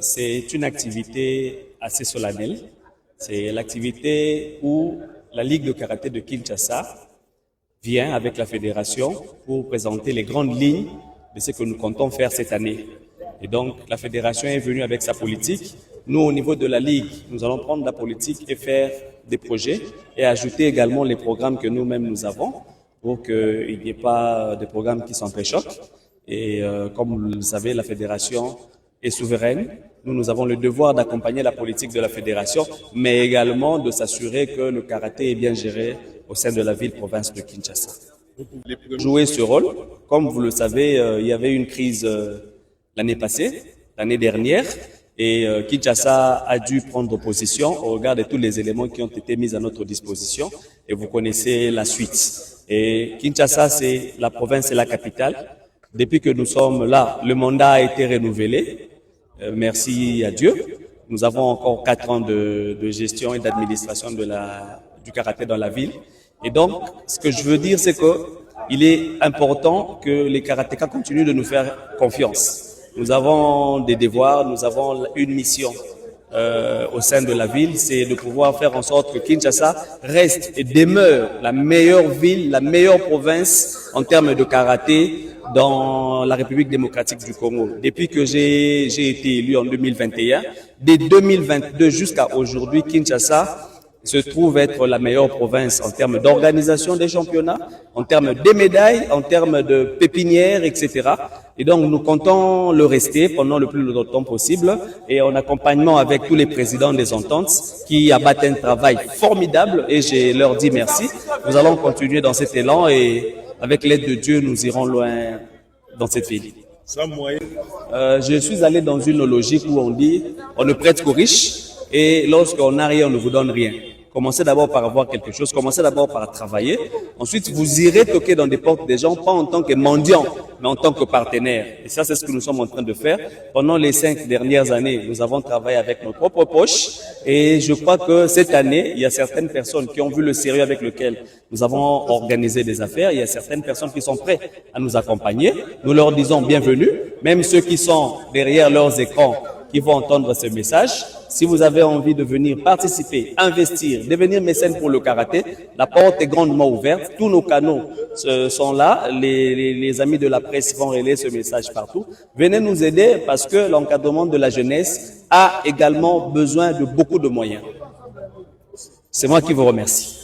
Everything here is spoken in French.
c'est une activité assez solennelle. C'est l'activité où la Ligue de karaté de Kinshasa vient avec la fédération pour présenter les grandes lignes de ce que nous comptons faire cette année. Et donc, la fédération est venue avec sa politique. Nous, au niveau de la Ligue, nous allons prendre la politique et faire des projets et ajouter également les programmes que nous-mêmes nous avons pour qu'il n'y ait pas de programmes qui s'entrechoquent. Et comme vous le savez, la fédération est souveraine. Nous avons le devoir d'accompagner la politique de la fédération, mais également de s'assurer que le karaté est bien géré au sein de la ville-province de Kinshasa. Jouer ce rôle, comme vous le savez, il y avait une crise l'année passée, l'année dernière, et Kinshasa a dû prendre position au regard de tous les éléments qui ont été mis à notre disposition, et vous connaissez la suite. Et Kinshasa, c'est la province et la capitale. Depuis que nous sommes là, le mandat a été renouvelé. Merci à Dieu. Nous avons encore 4 ans de gestion et d'administration du karaté dans la ville. Et donc, ce que je veux dire, c'est qu'il est important que les karatékas continuent de nous faire confiance. Nous avons des devoirs, nous avons une mission au sein de la ville, c'est de pouvoir faire en sorte que Kinshasa reste et demeure la meilleure ville, la meilleure province en termes de karaté dans la République démocratique du Congo. Depuis que j'ai été élu en 2021, dès 2022 jusqu'à aujourd'hui, Kinshasa se trouve être la meilleure province en termes d'organisation des championnats, en termes de médailles, en termes de pépinières, etc. Et donc, nous comptons le rester pendant le plus longtemps possible et en accompagnement avec tous les présidents des ententes qui abattent un travail formidable et je leur dis merci. Nous allons continuer dans cet élan et avec l'aide de Dieu, nous irons loin dans cette ville. Je suis allé dans une logique où on dit on ne prête qu'aux riches et lorsqu'on n'a rien, on ne vous donne rien. Commencez d'abord par avoir quelque chose, commencez d'abord par travailler. Ensuite, vous irez toquer dans des portes des gens, pas en tant que mendiant, mais en tant que partenaire. Et ça, c'est ce que nous sommes en train de faire. Pendant les 5 dernières années, nous avons travaillé avec nos propres poches. Et je crois que cette année, il y a certaines personnes qui ont vu le sérieux avec lequel nous avons organisé des affaires. Il y a certaines personnes qui sont prêtes à nous accompagner. Nous leur disons bienvenue. Même ceux qui sont derrière leurs écrans, qui vont entendre ce message. Si vous avez envie de venir participer, investir, devenir mécène pour le karaté, la porte est grandement ouverte. Tous nos canaux sont là. Les amis de la presse vont relayer ce message partout. Venez nous aider parce que l'encadrement de la jeunesse a également besoin de beaucoup de moyens. C'est moi qui vous remercie.